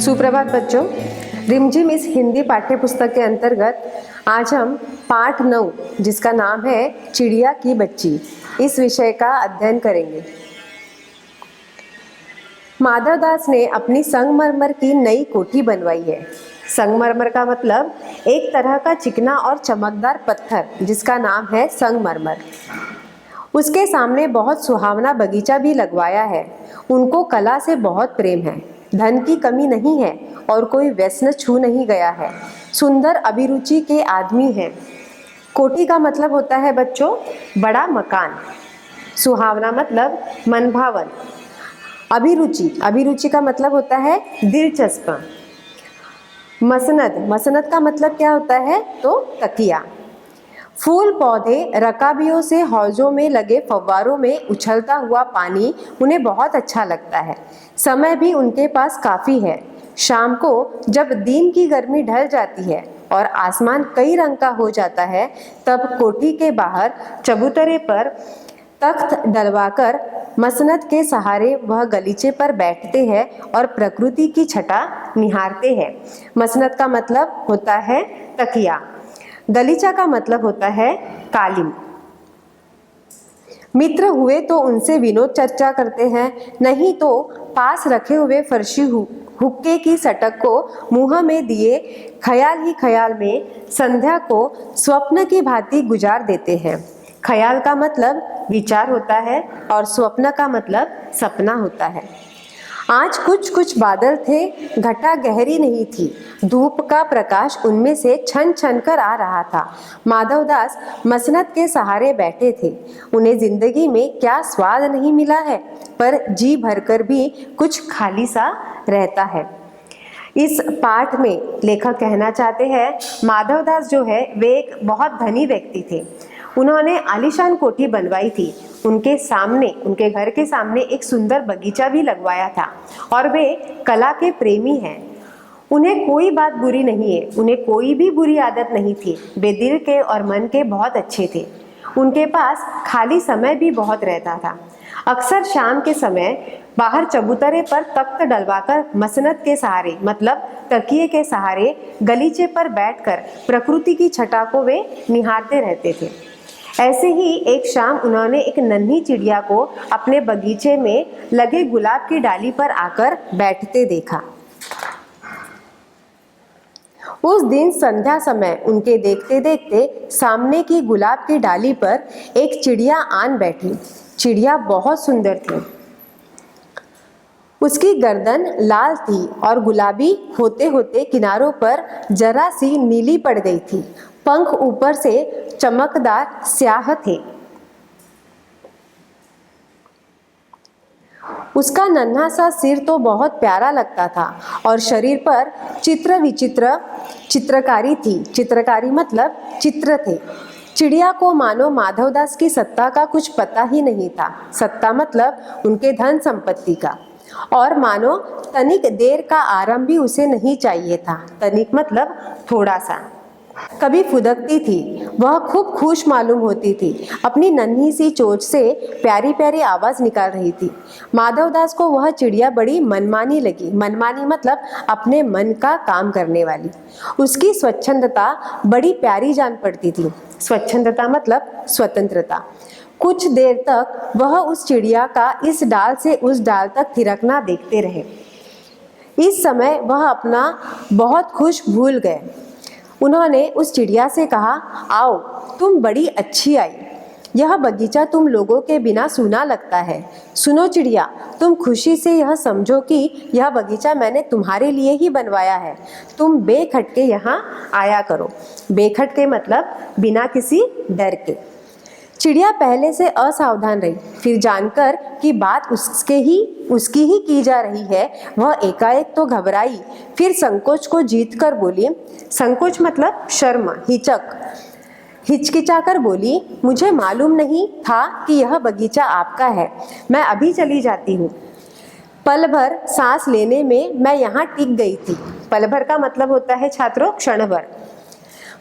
सुप्रभात बच्चों। रिमझिम इस हिंदी पाठ्य पुस्तक के अंतर्गत आज हम पाठ 9 जिसका नाम है चिड़िया की बच्ची, इस विषय का अध्ययन करेंगे। माधव दास ने अपनी संगमरमर की नई कोठी बनवाई है। संगमरमर का मतलब एक तरह का चिकना और चमकदार पत्थर जिसका नाम है संगमरमर। उसके सामने बहुत सुहावना बगीचा भी लगवाया है। उनको कला से बहुत प्रेम है। धन की कमी नहीं है और कोई व्यसन छू नहीं गया है। सुंदर अभिरुचि के आदमी है। कोठी का मतलब होता है बच्चों बड़ा मकान। सुहावना मतलब मनभावन। अभिरुचि का मतलब होता है दिलचस्प। मसनद का मतलब क्या होता है तो तकिया। फूल पौधे रकाबियों से हौजों में लगे फव्वारों में उछलता हुआ पानी उन्हें बहुत अच्छा लगता है। समय भी उनके पास काफ़ी है। शाम को जब दिन की गर्मी ढल जाती है और आसमान कई रंग का हो जाता है, तब कोठी के बाहर चबूतरे पर तख्त डलवाकर मसनद के सहारे वह गलीचे पर बैठते हैं और प्रकृति की छटा निहारते हैं। मसनद का मतलब होता है तकिया। गलीचा का मतलब होता है कालीन। मित्र हुए तो उनसे विनोद चर्चा करते हैं, नहीं तो पास रखे हुए फर्शी हुक्के की सटक को मुंह में दिए ख्याल ही ख्याल में संध्या को स्वप्न की भांति गुजार देते हैं। ख्याल का मतलब विचार होता है और स्वप्न का मतलब सपना होता है। आज कुछ बादल थे, घटा गहरी नहीं थी। धूप का प्रकाश उनमें से छन छन कर आ रहा था। माधवदास मसनद के सहारे बैठे थे। उन्हें जिंदगी में क्या स्वाद नहीं मिला है, पर जी भरकर भी कुछ खाली सा रहता है। इस पाठ में लेखक कहना चाहते हैं माधवदास जो है वे एक बहुत धनी व्यक्ति थे। उन्होंने आलीशान कोठी बनवाई थी। उनके घर के सामने एक सुंदर बगीचा भी लगवाया था और वे कला के प्रेमी हैं। उन्हें कोई बात बुरी नहीं है, उन्हें कोई भी बुरी आदत नहीं थी। वे दिल के और मन के बहुत अच्छे थे। उनके पास खाली समय भी बहुत रहता था। अक्सर शाम के समय बाहर चबूतरे पर तख्त डलवाकर मसनद के सहारे मतलब तकिए के सहारे गलीचे पर बैठकर प्रकृति की छटा को वे निहारते रहते थे। ऐसे ही एक शाम उन्होंने एक नन्ही चिड़िया को अपने बगीचे में लगे गुलाब की डाली पर आकर बैठते देखा। उस दिन संध्या समय उनके देखते देखते सामने की गुलाब की डाली पर एक चिड़िया आन बैठी। चिड़िया बहुत सुंदर थी। उसकी गर्दन लाल थी और गुलाबी होते होते किनारों पर जरा सी नीली पड़ गई थी। पंख ऊपर से चमकदार स्याह थे। उसका नन्हा सा सिर तो बहुत प्यारा लगता था और शरीर पर विचित्र चित्रकारी थी। चित्रकारी मतलब चित्र थे। चिड़िया को मानो माधवदास की सत्ता का कुछ पता ही नहीं था। सत्ता मतलब उनके धन संपत्ति का। और मानो तनिक देर का आराम भी उसे नहीं चाहिए था। तनिक मतलब थोड़ा सा। कभी फुदकती थी। वह खूब खुश मालूम होती थी। अपनी नन्ही सी चोंच से प्यारी प्यारी आवाज निकाल रही थी। माधवदास को वह चिड़िया बड़ी मनमानी लगी। मनमानी मतलब अपने मन का काम करने वाली। उसकी स्वच्छंदता बड़ी प्यारी जान पड़ती थी। स्वच्छंदता मतलब स्वतंत्रता। कुछ देर तक वह उस चिड़िया का इस डाल से उस डाल तक थिरकना देखते रहे। इस समय वह अपना बहुत खुश भूल गए। उन्होंने उस चिड़िया से कहा, आओ तुम बड़ी अच्छी आई। यह बगीचा तुम लोगों के बिना सूना लगता है। सुनो चिड़िया, तुम खुशी से यह समझो कि यह बगीचा मैंने तुम्हारे लिए ही बनवाया है। तुम बेखटके यहाँ आया करो। बेखटके मतलब बिना किसी डर के। चिड़िया पहले से असावधान रही। फिर जानकर कि बात उसकी ही की जा रही है, वह एकाएक तो घबराई। फिर संकोच को जीतकर बोली। संकोच मतलब शर्म, हिचकिचाकर बोली, मुझे मालूम नहीं था कि यह बगीचा आपका है। मैं अभी चली जाती हूँ। पल भर सांस लेने में मैं यहाँ टिक गई थी। पल भर का मतलब होता है छात्रों क्षण भर।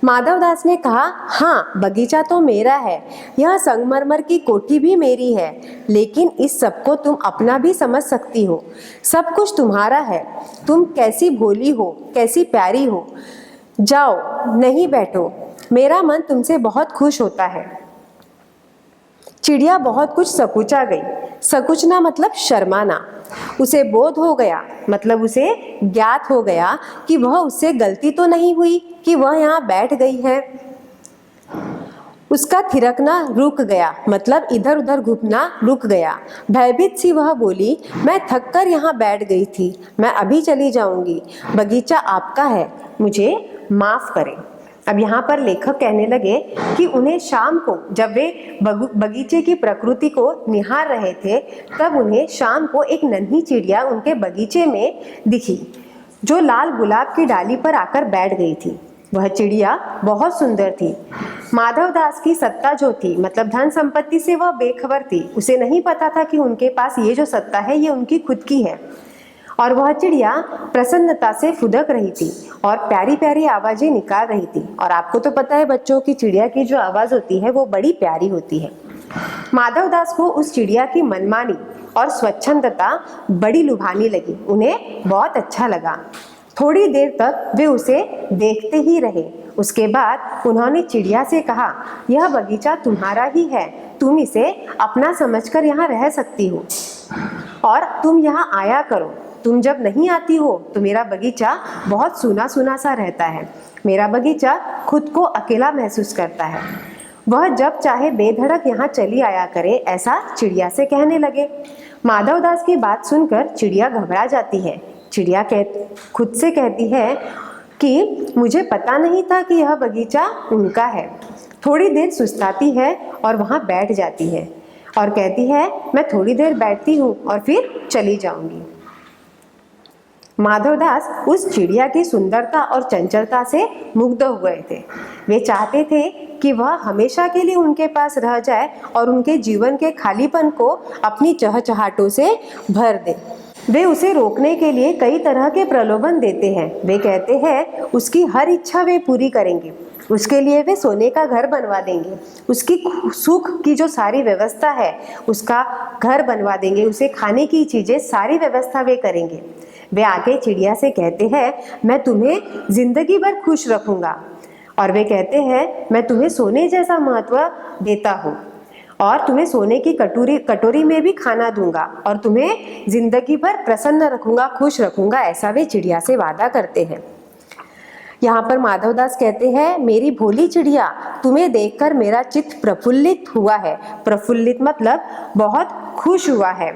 माधवदास ने कहा, हाँ, बगीचा तो मेरा है, यह संगमरमर की कोठी भी मेरी है, लेकिन इस सबको तुम अपना भी समझ सकती हो। सब कुछ तुम्हारा है। तुम कैसी भोली हो, कैसी प्यारी हो। जाओ, नहीं बैठो, मेरा मन तुमसे बहुत खुश होता है। चिड़िया बहुत कुछ सकुचा गई। सकुचना मतलब शर्माना। उसे बोध हो गया, मतलब उसे ज्ञात हो गया कि वह उससे गलती तो नहीं हुई कि वह यहाँ बैठ गई है। उसका थिरकना रुक गया, मतलब इधर उधर घूमना रुक गया। भयभीत सी वह बोली, मैं थक कर यहाँ बैठ गई थी, मैं अभी चली जाऊंगी। बगीचा आपका है, मुझे माफ करें। अब यहाँ पर लेखक कहने लगे कि उन्हें शाम को, जब वे बगीचे की प्रकृति को निहार रहे थे, तब उन्हें शाम को एक नन्ही चिड़िया उनके बगीचे में दिखी, जो लाल गुलाब की डाली पर आकर बैठ गई थी। वह चिड़िया बहुत सुंदर थी। माधवदास की सत्ता जो थी, मतलब धन संपत्ति से वह बेखबर थी। उसे नहीं पता था कि उनके पास ये जो सत्ता है ये उनकी खुद की है। और वह चिड़िया प्रसन्नता से फुदक रही थी और प्यारी प्यारी आवाजें निकाल रही थी। और आपको तो पता है बच्चों की चिड़िया की जो आवाज होती है वो बड़ी प्यारी होती है। माधवदास को उस चिड़िया की मनमानी और स्वच्छंदता बड़ी लुभानी लगी। उन्हें बहुत अच्छा लगा। थोड़ी देर तक वे उसे देखते ही रहे। उसके बाद उन्होंने चिड़िया से कहा, यह बगीचा तुम्हारा ही है, तुम इसे अपना समझकर यहाँ रह सकती हो और तुम यहाँ आया करो। तुम जब नहीं आती हो तो मेरा बगीचा बहुत सूना सूना सा रहता है। मेरा बगीचा खुद को अकेला महसूस करता है। वह जब चाहे बेधड़क यहाँ चली आया करे, ऐसा चिड़िया से कहने लगे। माधवदास की बात सुनकर चिड़िया घबरा जाती है। चिड़िया खुद से कहती है कि मुझे पता नहीं था कि यह बगीचा उनका है। थोड़ी देर सुस्ताती है और वहाँ बैठ जाती है और कहती है, मैं थोड़ी देर बैठती हूँ और फिर चली जाऊंगी। माधवदास उस चिड़िया की सुंदरता और चंचलता से मुग्ध हो गए थे। वे चाहते थे कि वह हमेशा के लिए उनके पास रह जाए और उनके जीवन के खालीपन को अपनी चहचहाटों से भर दे। वे उसे रोकने के लिए कई तरह के प्रलोभन देते हैं। वे कहते हैं उसकी हर इच्छा वे पूरी करेंगे। उसके लिए वे सोने का घर बनवा देंगे। उसकी सुख की जो सारी व्यवस्था है उसका घर बनवा देंगे। उसे खाने की चीज़ें सारी व्यवस्था वे करेंगे। वे आके चिड़िया से कहते हैं, मैं तुम्हें जिंदगी भर खुश रखूंगा। और वे कहते हैं, मैं तुम्हें सोने जैसा महत्व देता हूँ और तुम्हें सोने की कटोरी में भी खाना दूंगा और तुम्हें जिंदगी भर प्रसन्न रखूंगा, खुश रखूंगा। ऐसा वे चिड़िया से वादा करते हैं। यहाँ पर माधवदास कहते हैं, मेरी भोली चिड़िया, तुम्हें देखकर मेरा चित्त प्रफुल्लित हुआ है। प्रफुल्लित मतलब बहुत खुश हुआ है।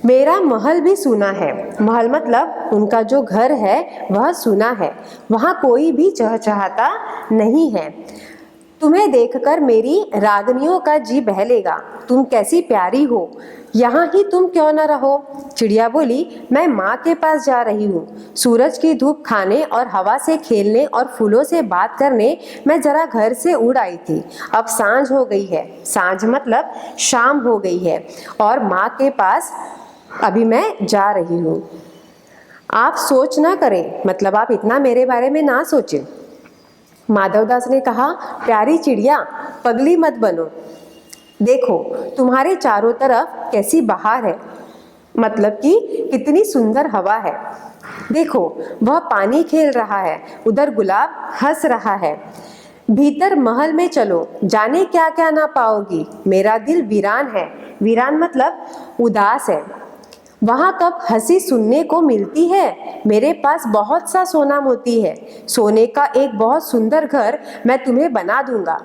मेरा महल भी सूना है। महल मतलब उनका जो घर है वह सूना है, वहाँ कोई भी चहचहाता नहीं है। तुम्हें देखकर मेरी रागनियों का जी बहलेगा। तुम कैसी प्यारी हो, यहाँ ही तुम क्यों न रहो। चिड़िया बोली, मैं माँ के पास जा रही हूँ। सूरज की धूप खाने और हवा से खेलने और फूलों से बात करने मैं जरा घर से उड़ आई थी। अब सांझ हो गई है। सांझ मतलब शाम हो गई है और माँ के पास अभी मैं जा रही हूँ। आप सोच ना करें, मतलब आप इतना मेरे बारे में ना सोचें। माधवदास ने कहा, प्यारी चिड़िया, पगली मत बनो। देखो तुम्हारे चारों तरफ कैसी बहार है, मतलब कि कितनी सुंदर हवा है। देखो वह पानी खेल रहा है, उधर गुलाब हंस रहा है। भीतर महल में चलो, जाने क्या क्या ना पाओगी। मेरा दिल वीरान है। वीरान मतलब उदास है। वहाँ कब हंसी सुनने को मिलती है। मेरे पास बहुत सा सोना मोती है। सोने का एक बहुत सुंदर घर मैं तुम्हें बना दूंगा।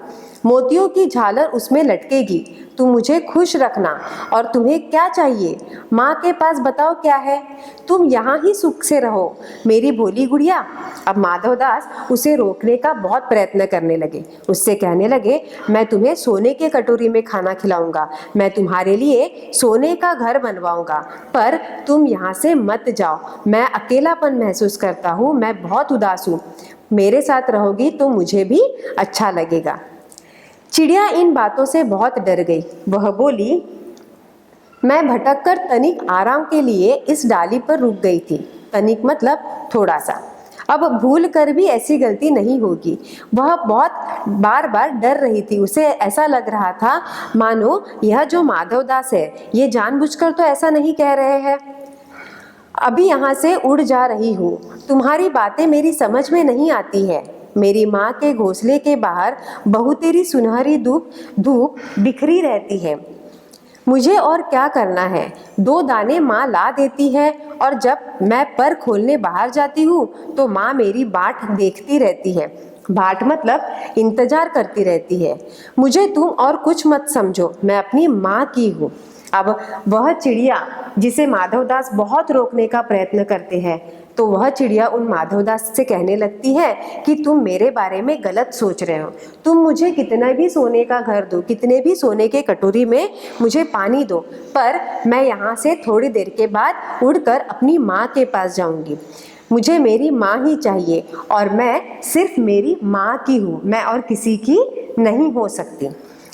मोतियों की झालर उसमें लटकेगी। तुम मुझे खुश रखना। और तुम्हें क्या चाहिए, माँ के पास बताओ क्या है। तुम यहाँ ही सुख से रहो मेरी भोली गुड़िया। अब माधवदास उसे रोकने का बहुत प्रयत्न करने लगे। उससे कहने लगे, मैं तुम्हें सोने के कटोरी में खाना खिलाऊंगा, मैं तुम्हारे लिए सोने का घर बनवाऊंगा, पर तुम यहाँ से मत जाओ। मैं अकेलापन महसूस करता हूँ, मैं बहुत उदास हूँ। मेरे साथ रहोगी तो मुझे भी अच्छा लगेगा। चिड़िया इन बातों से बहुत डर गई। वह बोली, मैं भटक कर तनिक आराम के लिए इस डाली पर रुक गई थी। तनिक मतलब थोड़ा सा। अब भूल कर भी ऐसी गलती नहीं होगी। वह बहुत बार बार डर रही थी। उसे ऐसा लग रहा था मानो यह जो माधवदास है ये जानबूझकर तो ऐसा नहीं कह रहे हैं। अभी यहाँ से उड़ जा रही हूँ। तुम्हारी बातें मेरी समझ में नहीं आती है। मेरी माँ के घोंसले के बाहर बहुतेरी सुनहरी धूप बिखरी रहती है। मुझे और क्या करना है? 2 दाने माँ ला देती है और जब मैं पर खोलने बाहर जाती हूँ तो माँ मेरी बाट देखती रहती है। बाट मतलब इंतजार करती रहती है। मुझे तुम और कुछ मत समझो, मैं अपनी माँ की हूँ। अब वह चिड़िया जिसे माधवदास बहुत रोकने का प्रयत्न करते हैं, तो वह चिड़िया उन माधवदास से कहने लगती है कि तुम मेरे बारे में गलत सोच रहे हो। तुम मुझे कितना भी सोने का घर दो, कितने भी सोने के कटोरी में मुझे पानी दो, पर मैं यहाँ से थोड़ी देर के बाद उड़कर अपनी माँ के पास जाऊँगी। मुझे मेरी माँ ही चाहिए और मैं सिर्फ मेरी माँ की हूँ, मैं और किसी की नहीं हो सकती।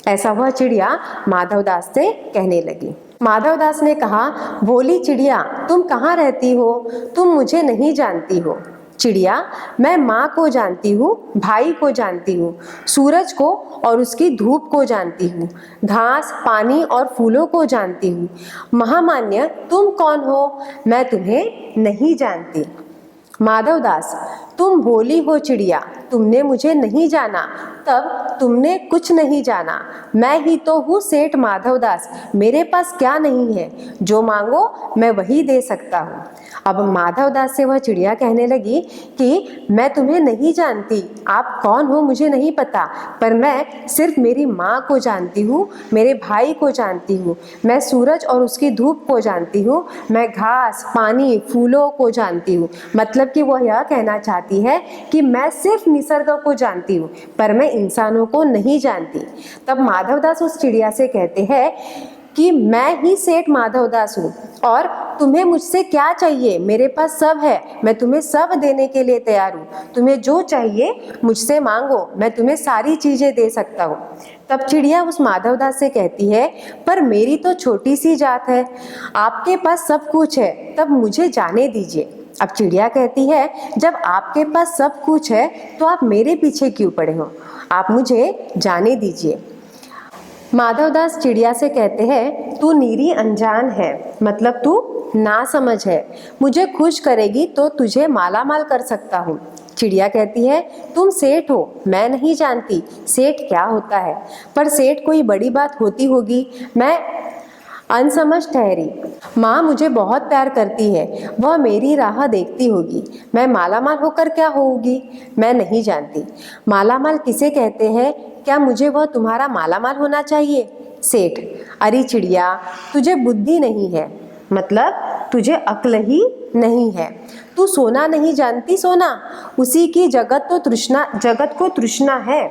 ऐसा वह चिड़िया माधवदास से कहने लगी। माधवदास ने कहा, भोली चिड़िया, तुम कहाँ रहती हो? तुम मुझे नहीं जानती हो। चिड़िया, मैं माँ को जानती हूँ, भाई को जानती हूँ, सूरज को और उसकी धूप को जानती हूँ, घास, पानी और फूलों को जानती हूँ। महामान्य, तुम कौन हो? मैं तुम्हें नहीं जानती। माधवदास, तुम भोली हो चिड़िया, तुमने मुझे नहीं जाना, तब तुमने कुछ नहीं जाना। मैं ही तो हूँ सेठ माधवदास। मेरे पास क्या नहीं है? जो मांगो मैं वही दे सकता हूँ। अब माधवदास से वह चिड़िया कहने लगी कि मैं तुम्हें नहीं जानती, आप कौन हो मुझे नहीं पता, पर मैं सिर्फ मेरी माँ को जानती हूँ, मेरे भाई को जानती हूँ, मैं सूरज और उसकी धूप को जानती हूँ, मैं घास, पानी, फूलों को जानती हूँ। मतलब कि वह यह कहना चाहती है कि मैं सिर्फ निसर्ग को जानती हूँ, पर मैं इंसानों को नहीं जानती। तब माधवदास उस चिड़िया से कहते हैं कि मैं ही सेठ माधवदास हूँ और तुम्हें मुझसे क्या चाहिए? मेरे पास सब है, मैं तुम्हें सब देने के लिए तैयार हूँ। तुम्हें जो चाहिए मुझसे मांगो, मैं तुम्हें सारी चीजें दे सकता हूँ। तब चिड़िया उस माधवदास से कहती है, पर मेरी तो छोटी सी जात है, आपके पास सब कुछ है, तब मुझे जाने दीजिए। अब चिड़िया कहती है, जब आपके पास सब कुछ है तो आप मेरे पीछे क्यों पड़े हो? आप मुझे जाने दीजिए। माधवदास चिड़िया से कहते हैं, तू नीरी अनजान है, मतलब तू ना समझ है। मुझे खुश करेगी तो तुझे माला माल कर सकता हूँ। चिड़िया कहती है, तुम सेठ हो, मैं नहीं जानती सेठ क्या होता है, पर सेठ कोई बड़ी बात होती होगी, मैं अनसमझ ठहरी। माँ मुझे बहुत प्यार करती है, वह मेरी राह देखती होगी। मैं मालामाल होकर क्या होगी? मैं नहीं जानती। मालामाल किसे कहते हैं? क्या मुझे वह तुम्हारा मालामाल होना चाहिए? सेठ, अरे चिड़िया, तुझे बुद्धि नहीं है, मतलब तुझे अक्ल ही नहीं है। तू सोना नहीं जानती? सोना, उसी की जगत को तृष्णा है।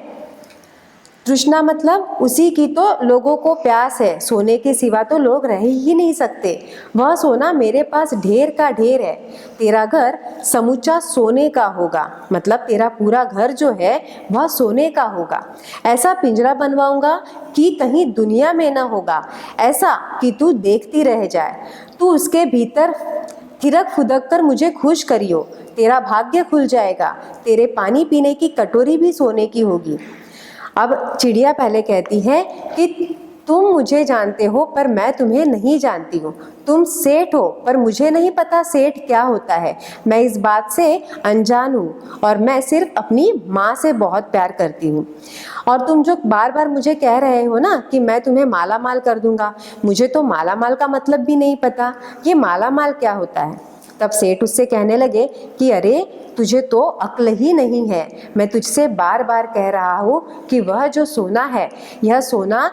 तृष्णा मतलब उसी की तो लोगों को प्यास है, सोने के सिवा तो लोग रह ही नहीं सकते। वह सोना मेरे पास ढेर का ढेर है। तेरा घर समूचा सोने का होगा, मतलब तेरा पूरा घर जो है वह सोने का होगा। ऐसा पिंजरा बनवाऊंगा कि कहीं दुनिया में ना होगा, ऐसा कि तू देखती रह जाए। तू उसके भीतर थिरक फुदक कर मुझे खुश करियो, तेरा भाग्य खुल जाएगा। तेरे पानी पीने की कटोरी भी सोने की होगी। अब चिड़िया पहले कहती है कि तुम मुझे जानते हो पर मैं तुम्हें नहीं जानती हूँ। तुम सेठ हो पर मुझे नहीं पता सेठ क्या होता है। मैं इस बात से अनजान हूँ और मैं सिर्फ अपनी माँ से बहुत प्यार करती हूँ। और तुम जो बार बार मुझे कह रहे हो ना कि मैं तुम्हें माला माल कर दूंगा, मुझे तो माला माल का मतलब भी नहीं पता। ये माला माल क्या होता है? तब सेठ उससे कहने लगे कि अरे तुझे तो अक्ल ही नहीं है। मैं तुझसे बार बार कह रहा हूँ कि वह जो सोना है, यह सोना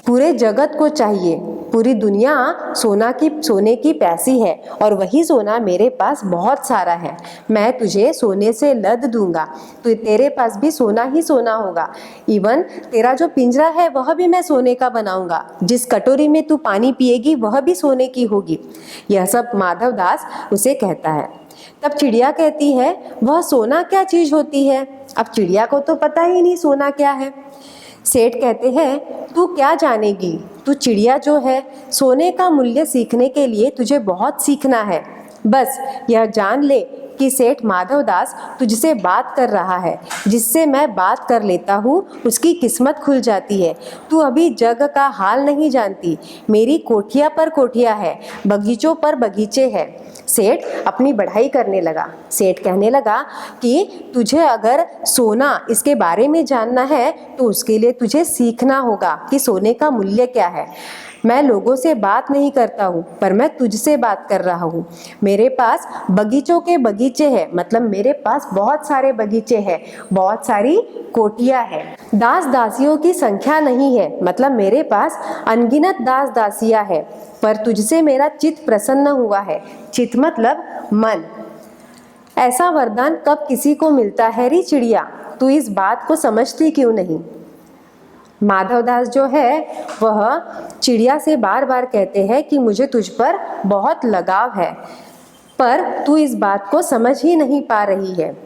पूरे जगत को चाहिए। पूरी दुनिया सोने की प्यासी है और वही सोना मेरे पास बहुत सारा है। मैं तुझे सोने से लद दूंगा तो तेरे पास भी सोना ही सोना होगा। इवन तेरा जो पिंजरा है वह भी मैं सोने का बनाऊंगा। जिस कटोरी में तू पानी पिएगी वह भी सोने की होगी। यह सब माधवदास उसे कहता है। तब चिड़िया कहती है, वह सोना क्या चीज होती है? अब चिड़िया को तो पता ही नहीं सोना क्या है। सेठ कहते हैं, तू क्या जानेगी? तू चिड़िया जो है, सोने का मूल्य सीखने के लिए तुझे बहुत सीखना है। बस यह जान ले कि सेठ माधवदास तुझसे बात कर रहा है। जिससे मैं बात कर लेता हूँ उसकी किस्मत खुल जाती है। तू अभी जग का हाल नहीं जानती। मेरी कोठिया पर कोठिया है, बगीचों पर बगीचे हैं। सेठ अपनी बढ़ाई करने लगा। सेठ कहने लगा कि तुझे अगर सोना इसके बारे में जानना है तो उसके लिए तुझे सीखना होगा कि सोने का मूल्य क्या है। मैं लोगों से बात नहीं करता हूँ, पर मैं तुझसे बात कर रहा हूँ। मेरे पास बगीचों के बगीचे हैं, मतलब मेरे पास बहुत सारे बगीचे हैं, बहुत सारी कोठियाँ हैं। दास दासियों की संख्या नहीं है, मतलब मेरे पास अनगिनत दास दासियाँ हैं, पर तुझसे मेरा चित्त प्रसन्न हुआ है। चित्त मतलब मन। ऐसा वरदान कब किसी को मिलता है री चिड़िया, तू इस बात को समझती क्यों नहीं। माधवदास जो है वह चिड़िया से बार बार कहते हैं कि मुझे तुझ पर बहुत लगाव है, पर तू इस बात को समझ ही नहीं पा रही है।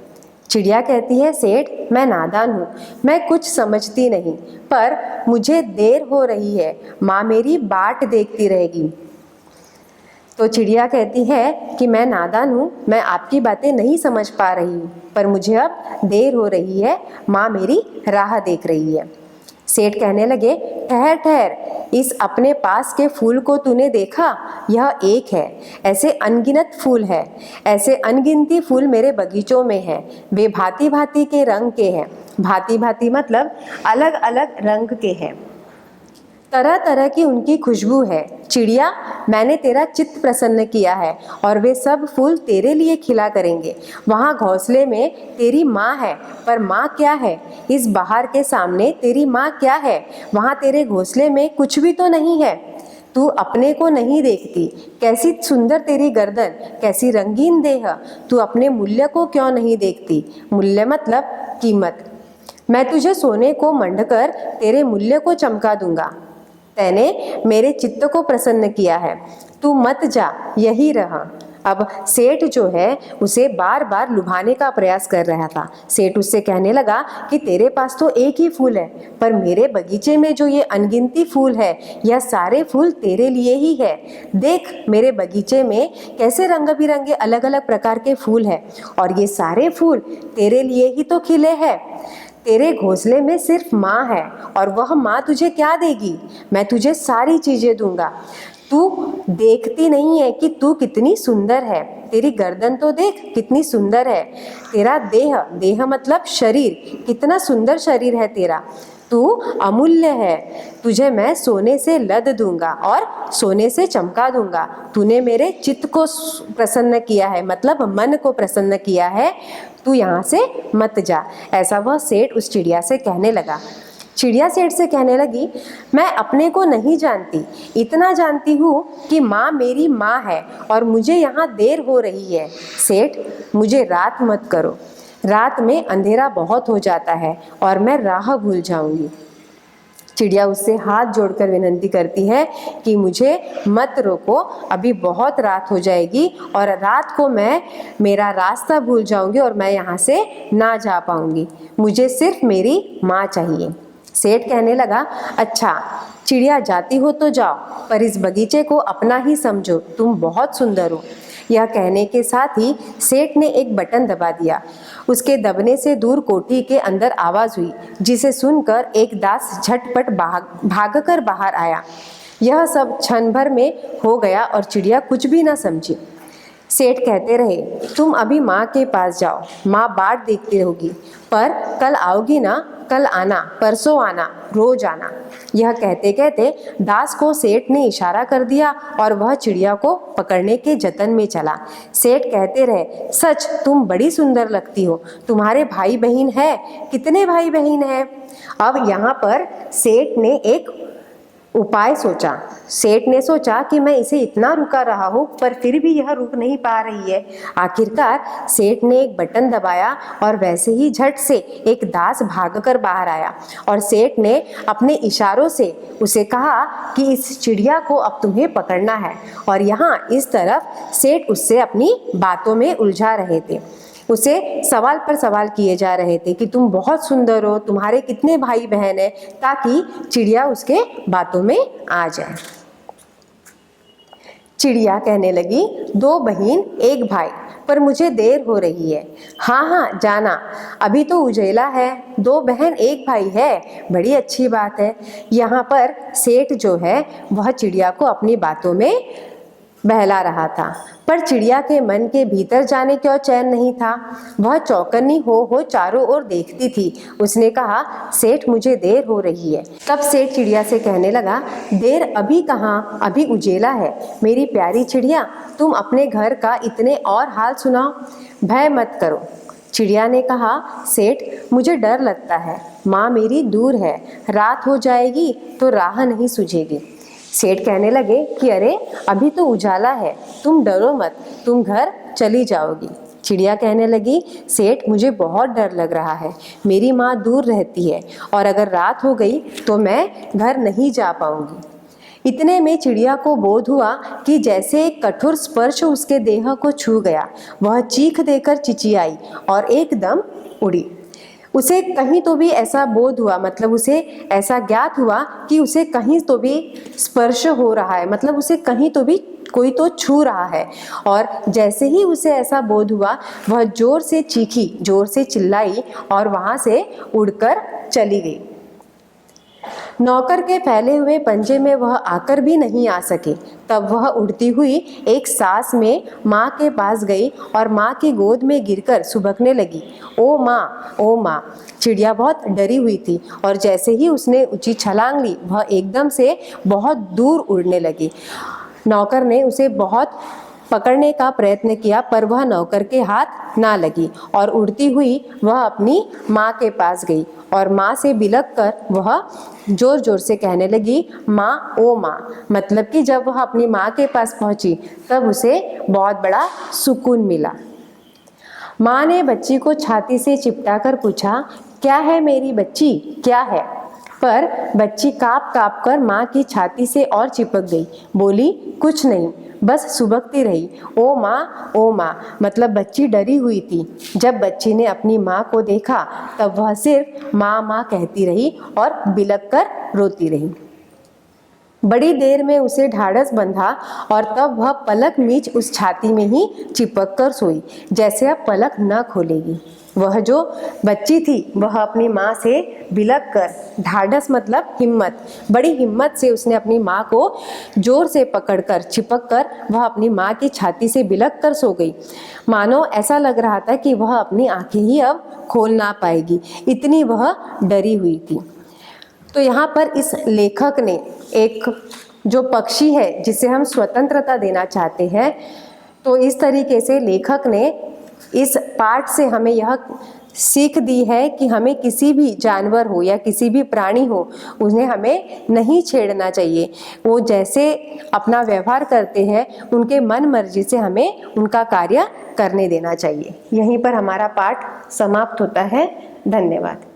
चिड़िया कहती है, सेठ मैं नादान हूँ, मैं कुछ समझती नहीं, पर मुझे देर हो रही है, माँ मेरी बाट देखती रहेगी। तो चिड़िया कहती है कि मैं नादान हूँ, मैं आपकी बातें नहीं समझ पा रही हूँ, पर मुझे अब देर हो रही है, माँ मेरी राह देख रही है। सेठ कहने लगे, ठहर ठहर, इस अपने पास के फूल को तूने देखा? यह एक है, ऐसे अनगिनत फूल है, ऐसे अनगिनती फूल मेरे बगीचों में हैं। वे भांति भांति के रंग के हैं। भांति भांति मतलब अलग अलग रंग के हैं, तरह तरह की उनकी खुशबू है। चिड़िया, मैंने तेरा चित्त प्रसन्न किया है और वे सब फूल तेरे लिए खिला करेंगे। वहाँ घोंसले में तेरी माँ है, पर माँ क्या है? इस बहार के सामने तेरी माँ क्या है? वहाँ तेरे घोंसले में कुछ भी तो नहीं है। तू अपने को नहीं देखती। कैसी सुंदर तेरी गर्दन, कैसी रंगीन देह। तू अपने मूल्य को क्यों नहीं देखती? मूल्य मतलब कीमत। मैं तुझे सोने को मंडकर तेरे मूल्य को चमका दूंगा। तैने मेरे चित्त को प्रसन्न किया है, तू मत जा, यही रहा। अब सेठ जो है उसे बार बार लुभाने का प्रयास कर रहा था। सेठ उससे कहने लगा कि तेरे पास तो एक ही फूल है, पर मेरे बगीचे में जो ये अनगिनती फूल है, यह सारे फूल तेरे लिए ही है। देख मेरे बगीचे में कैसे रंग बिरंगे अलग अलग प्रकार के फूल हैं, और ये सारे फूल तेरे लिए ही तो खिले हैं। तेरे घोंसले में सिर्फ माँ है, और वह माँ तुझे क्या देगी? मैं तुझे सारी चीजें दूंगा। तू देखती नहीं है कि तू कितनी सुंदर है। तेरी गर्दन तो देख कितनी सुंदर है। तेरा देह, देह मतलब शरीर, कितना सुंदर शरीर है तेरा। तू अमूल्य है। तुझे मैं सोने से लद दूंगा और सोने से चमका दूंगा। तूने मेरे चित्त को प्रसन्न किया है, मतलब मन को प्रसन्न किया है। तू यहाँ से मत जा। ऐसा वह सेठ उस चिड़िया से कहने लगा। चिड़िया सेठ से कहने लगी, मैं अपने को नहीं जानती, इतना जानती हूँ कि माँ मेरी माँ है और मुझे यहाँ देर हो रही है। सेठ, मुझे रात मत करो। रात में अंधेरा बहुत हो जाता है और मैं राह भूल जाऊंगी। चिड़िया उससे हाथ जोड़कर विनती करती है कि मुझे मत रोको, अभी बहुत रात हो जाएगी और रात को मैं मेरा रास्ता भूल जाऊंगी और मैं यहाँ से ना जा पाऊंगी। मुझे सिर्फ मेरी माँ चाहिए। सेठ कहने लगा, अच्छा चिड़िया, जाती हो तो जाओ, पर इस बगीचे को अपना ही समझो, तुम बहुत सुंदर हो। यह कहने के साथ ही सेठ ने एक बटन दबा दिया। उसके दबने से दूर कोठी के अंदर आवाज हुई, जिसे सुनकर एक दास झटपट भागकर बाहर आया। यह सब क्षण भर में हो गया और चिड़िया कुछ भी न समझी। सेठ कहते रहे, तुम अभी माँ के पास जाओ, माँ बाट देखती होगी, पर कल आओगी ना? कल आना, परसों आना, रोज आना। यह कहते कहते दास को सेठ ने इशारा कर दिया और वह चिड़िया को पकड़ने के जतन में चला। सेठ कहते रहे, सच तुम बड़ी सुंदर लगती हो। तुम्हारे भाई बहन है? कितने भाई बहन है? अब यहाँ पर सेठ ने एक उपाय सोचा। सेठ ने सोचा कि मैं इसे इतना रुका रहा हूँ, पर फिर भी यह रुक नहीं पा रही है। आखिरकार सेठ ने एक बटन दबाया और वैसे ही झट से एक दास भागकर बाहर आया और सेठ ने अपने इशारों से उसे कहा कि इस चिड़िया को अब तुम्हें पकड़ना है। और यहाँ इस तरफ सेठ उससे अपनी बातों में उलझा रहे थे। उसे सवाल पर सवाल किए जा रहे थे कि तुम बहुत सुंदर हो, तुम्हारे कितने भाई बहन हैं, ताकि चिड़िया उसके बातों में आ जाए। चिड़िया कहने लगी, 2 बहन 1 भाई, पर मुझे देर हो रही है। हाँ हाँ जाना, अभी तो उजेला है, 2 बहन 1 भाई है, बड़ी अच्छी बात है। यहाँ पर सेठ जो है वह चिड़िया को अपनी बातों में बहला रहा था, पर चिड़िया के मन के भीतर जाने क्यों चैन नहीं था। वह चौकन्नी हो चारों ओर देखती थी। उसने कहा, सेठ मुझे देर हो रही है। तब सेठ चिड़िया से कहने लगा, देर अभी कहाँ, अभी उजेला है। मेरी प्यारी चिड़िया, तुम अपने घर का इतने और हाल सुनाओ, भय मत करो। चिड़िया ने कहा, सेठ मुझे डर लगता है, माँ मेरी दूर है, रात हो जाएगी तो राह नहीं सूझेगी। सेठ कहने लगे कि अरे अभी तो उजाला है, तुम डरो मत, तुम घर चली जाओगी। चिड़िया कहने लगी, सेठ मुझे बहुत डर लग रहा है, मेरी माँ दूर रहती है और अगर रात हो गई तो मैं घर नहीं जा पाऊंगी। इतने में चिड़िया को बोध हुआ कि जैसे एक कठोर स्पर्श उसके देह को छू गया। वह चीख देकर चिचियाई और एकदम उड़ी। उसे कहीं तो भी ऐसा बोध हुआ, मतलब उसे ऐसा ज्ञात हुआ कि उसे कहीं तो भी स्पर्श हो रहा है, मतलब उसे कहीं तो भी कोई तो छू रहा है। और जैसे ही उसे ऐसा बोध हुआ, वह जोर से चीखी, जोर से चिल्लाई और वहाँ से उड़कर चली गई। नौकर के फैले हुए पंजे में वह आकर भी नहीं आ सके। तब वह उड़ती हुई एक सांस में माँ के पास गई और माँ की गोद में गिरकर सुबकने लगी, ओ माँ, ओ माँ। चिड़िया बहुत डरी हुई थी और जैसे ही उसने ऊंची छलांग ली, वह एकदम से बहुत दूर उड़ने लगी। नौकर ने उसे बहुत पकड़ने का प्रयत्न किया, पर वह नौकर के हाथ ना लगी और उड़ती हुई वह अपनी माँ के पास गई और माँ से बिलक कर वह जोर जोर से कहने लगी, माँ, ओ माँ। मतलब कि जब वह अपनी माँ के पास पहुँची तब उसे बहुत बड़ा सुकून मिला। माँ ने बच्ची को छाती से चिपटा कर पूछा, क्या है मेरी बच्ची, क्या है? पर बच्ची काँप काँप कर माँ की छाती से और चिपक गई। बोली, कुछ नहीं, बस सुबकती रही, ओ माँ, ओ माँ। मतलब बच्ची डरी हुई थी। जब बच्ची ने अपनी माँ को देखा तब वह सिर्फ माँ माँ कहती रही और बिलक कर रोती रही। बड़ी देर में उसे ढाढ़स बंधा और तब वह पलक मीच उस छाती में ही चिपक कर सोई, जैसे अब पलक न खोलेगी। वह जो बच्ची थी वह अपनी माँ से बिलक कर, ढाढ़स मतलब हिम्मत, बड़ी हिम्मत से उसने अपनी माँ को जोर से पकड़कर चिपक कर वह अपनी माँ की छाती से बिलक कर सो गई। मानो ऐसा लग रहा था कि वह अपनी आंखें ही अब खोल ना पाएगी, इतनी वह डरी हुई थी। तो यहाँ पर इस लेखक ने एक जो पक्षी है जिसे हम स्वतंत्रता देना चाहते हैं, तो इस तरीके से लेखक ने इस पाठ से हमें यह सीख दी है कि हमें किसी भी जानवर हो या किसी भी प्राणी हो, उन्हें हमें नहीं छेड़ना चाहिए। वो जैसे अपना व्यवहार करते हैं उनके मन मर्जी से हमें उनका कार्य करने देना चाहिए। यहीं पर हमारा पाठ समाप्त होता है। धन्यवाद।